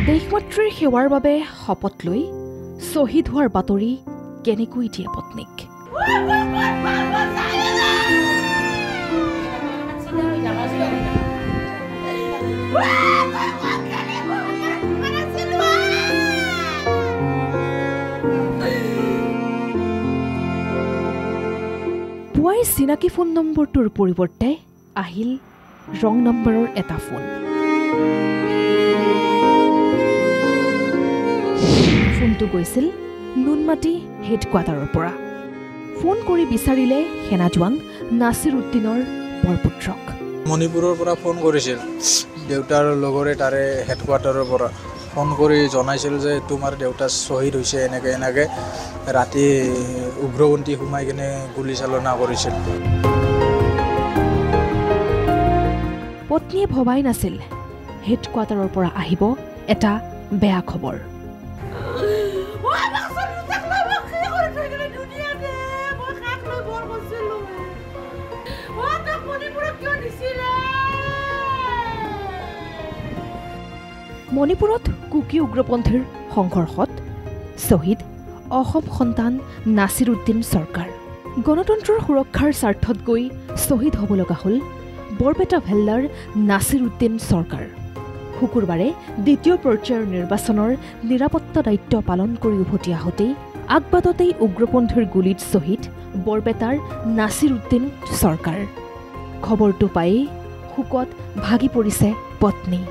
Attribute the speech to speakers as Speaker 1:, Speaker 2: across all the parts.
Speaker 1: দেশমাতৃৰ সেৱাৰ বাবে শপত লৈ শ্বহীদ হোৱাৰ বাতৰি কেনেকৈ দিয়ে পত্নীক পুৱাই চিনাকি ফোন নম্বৰটোৰ পৰিৱৰ্তে আহিল ৰং নম্বৰৰ এটা ফোন ফোনটো গৈছিল নুনমাটি হেডকোৱাৰ্টাৰৰ পৰা ফোন কৰি বিচাৰিলে সেনা জোৱান নাছিৰ উদ্দিনৰ বৰপুত্ৰক
Speaker 2: মণিপুৰৰ পৰা ফোন কৰিছিল দেউতাৰ লগৰে তাৰে হেডকোৱাৰ্টাৰৰ পৰা ফোন কৰি জনাইছিল যে তোমাৰ দেউতা শ্বহীদ হৈছে এনেকৈ ৰাতি উগ্ৰপন্থী সোমাই কিনে গুলীচালনা কৰিছিল
Speaker 1: পত্নীয়ে ভবাই নাছিল হেডকোৱাৰ্টাৰৰ পৰা আহিব এটা বেয়া খবৰ মণিপুৰত কুকি উগ্ৰপন্থীৰ সংঘৰ্ষত শ্বহীদ অসম সন্তান নাছিৰ উদ্দিন চৰকাৰ গণতন্ত্ৰৰ সুৰক্ষাৰ স্বাৰ্থত গৈ শ্বহীদ হ'ব লগা হ'ল বৰপেটা ভেল্লাৰ নাছিৰ উদ্দিন চৰকাৰ শুকুৰবাৰে দ্বিতীয় পৰ্যায়ৰ নিৰ্বাচনৰ নিৰাপত্তা দায়িত্ব পালন কৰি উভতি আহোঁতেই আগবাটতেই উগ্ৰপন্থীৰ গুলীত শ্বহীদ বৰপেটাৰ নাছিৰ উদ্দিন চৰকাৰ খবৰটো পায়েই শোকত ভাগি পৰিছে পত্নী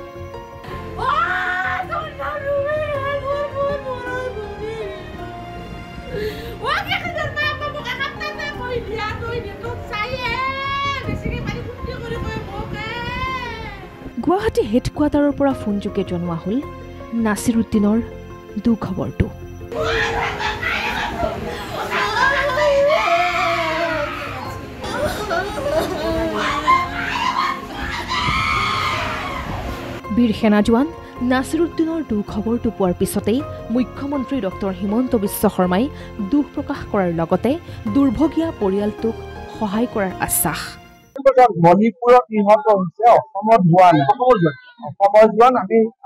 Speaker 1: গুৱাহাটী হেডকোৱাৰ্টাৰৰ পৰা ফোনযোগে জনোৱা হ'ল নাছিৰ উদ্দিনৰ দুখবৰটো বীৰ সেনা জোৱান নাছিৰ উদ্দিনৰ দুখবৰটো পোৱাৰ পিছতেই মুখ্যমন্ত্ৰী ডক্টৰ হিমন্ত বিশ্ব শৰ্মাই দুখ প্ৰকাশ কৰাৰ লগতে দুৰ্ভগীয়া পৰিয়ালটোক সহায় কৰাৰ আশ্বাস
Speaker 3: মণিপুৰত নিহত হৈছে অসমৰ জোৱান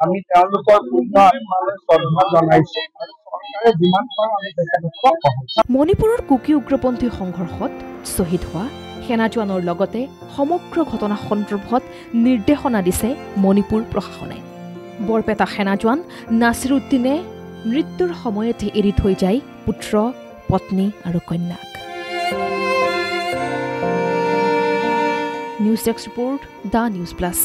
Speaker 3: আমি তেওঁলোকৰ পূৰ্ণ আত্মালৈ শ্ৰদ্ধা জনাইছো চৰকাৰে যিমান পাৰে আমি তেখেতসকলক সহায়
Speaker 1: মণিপুৰৰ কুকি উগ্ৰপন্থী সংঘৰ্ষত শ্বহীদ হোৱা সেনা জোৱানৰ লগতে সমগ্ৰ ঘটনা সন্দৰ্ভত নিৰ্দেশনা দিছে মণিপুৰ প্ৰশাসনে বৰপেটা সেনা জোৱান নাছিৰ উদ্দিনে মৃত্যুৰ সময়তে এৰি থৈ যায় পুত্ৰ পত্নী আৰু কন্যাক news desk report the news plus